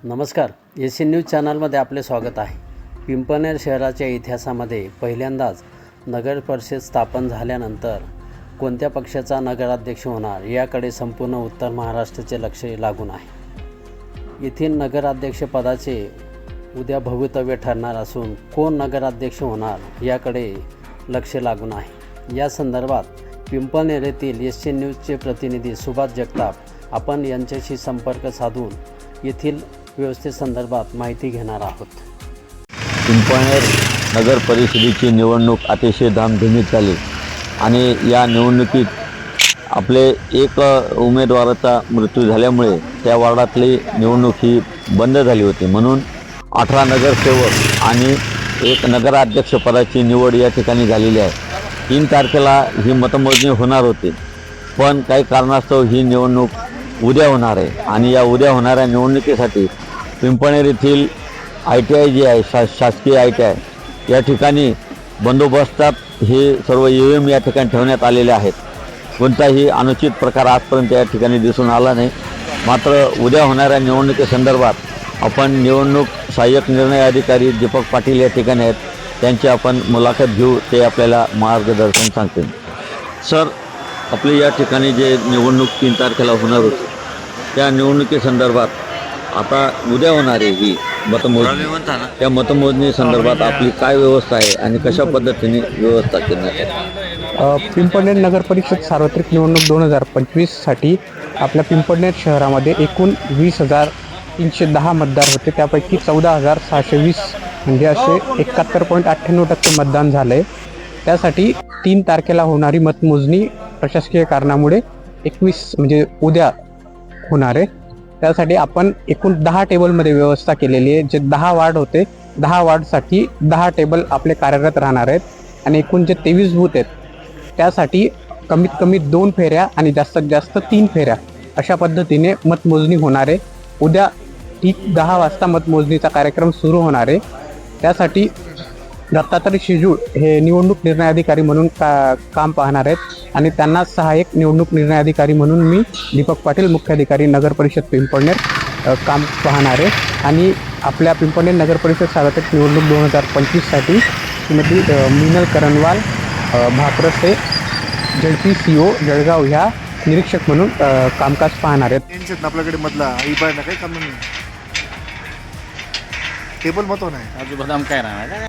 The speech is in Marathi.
नमस्कार, एसी न्यूज चॅनलमध्ये आपले स्वागत आहे। पिंपळनेर शहराच्या इतिहासामध्ये पहिल्यांदाच नगर परिषद स्थापन झाल्यानंतर कोणत्या पक्षाचा नगराध्यक्ष होणार याकडे संपूर्ण उत्तर महाराष्ट्राचे लक्ष लागून आहे। येथील नगराध्यक्षपदाचे उद्या भवितव्य ठरणार असून कोण नगराध्यक्ष होणार याकडे लक्ष लागून आहे। या संदर्भात पिंपळनेर येथील एसी न्यूजचे प्रतिनिधी सुभाष जगताप आपण यांच्याशी संपर्क साधून येथील व्यवस्थेसंदर्भात माहिती घेणार आहोत। पिंपळनेर नगर परिषदेची निवडणूक अतिशय धामधुमीत झाली आणि या निवडणुकीत आपले एक उमेदवाराचा मृत्यू झाल्यामुळे त्या वार्डातली निवडणूक ही बंद झाली होती। म्हणून 18 नगरसेवक आणि एक नगराध्यक्षपदाची निवड या ठिकाणी झालेली आहे। 3 तारखेला ही मतमोजणी होणार होती, पण काही कारणास्तव ही निवडणूक उद्या होणार आहे आणि या उद्या होणाऱ्या निवडणुकीसाठी पिंपळनेर येथील ITI जी आहे शासकीय ITI या ठिकाणी बंदोबस्तात हे सर्व EVM या ठिकाणी ठेवण्यात आलेले आहेत। कोणताही अनुचित प्रकार आजपर्यंत या ठिकाणी दिसून आला नाही। मात्र उद्या होणाऱ्या निवडणुकीसंदर्भात आपण निवडणूक सहाय्यक निर्णय अधिकारी दीपक पाटील या ठिकाणी आहेत, त्यांची आपण मुलाखत घेऊ, ते आपल्याला मार्गदर्शन सांगतील। सर, आपली या ठिकाणी जे निवडणूक 3 तारखेला होणार होती त्या निवडणुकीसंदर्भात आता उद्या होणार आहे ही मतमोजणी, त्या मतमोजणी संदर्भात आपली काय व्यवस्था आहे आणि कशा पद्धतीने व्यवस्था करण्यात आहे? पिंपळनेर नगर परिषद सार्वत्रिक निवडणूक 2025साठी आपल्या पिंपळनेर शहरामध्ये एकूण 20,310 मतदार होते। त्यापैकी 14,620 म्हणजे असे 71.98% मतदान झालं आहे। त्यासाठी 3 तारखेला होणारी मतमोजणी प्रशासकीय कारणामुळे 21 म्हणजे उद्या होणार आहे। त्यासाठी आपण एकूण 10 टेबलमध्ये व्यवस्था केलेली आहे। जे 10 वार्ड होते, 10 वार्डसाठी 10 टेबल आपले कार्यरत राहणार आहेत आणि एकूण जे 23 बूथ आहेत त्यासाठी कमीत कमी 2 फेऱ्या आणि जास्तीत जास्त 3 फेऱ्या अशा पद्धतीने मतमोजणी होणार आहे। उद्या ठीक 10 वाजता मतमोजणीचा कार्यक्रम सुरू होणार आहे। त्यासाठी दत्तात्रय शिजूळ हे निवडणूक निर्णय अधिकारी म्हणून काम पाहणार आहेत आणि त्यांना सहाय्यक निवडणूक निर्णय अधिकारी म्हणून मी दीपक पाटील मुख्याधिकारी नगर परिषद पिंपळनेर काम पाहणार आहे। आणि आपल्या पिंपळनेर नगर परिषद सार्वत्रिक निवडणूक 2025साठी श्रीमती मीनल करणवाल भापरसे ZPCO जळगाव ह्या निरीक्षक म्हणून कामकाज पाहणार आहेत। आपल्याकडे मधला काही काम नाही, टेबल महत्व नाही, आजू बदाम काय राहणार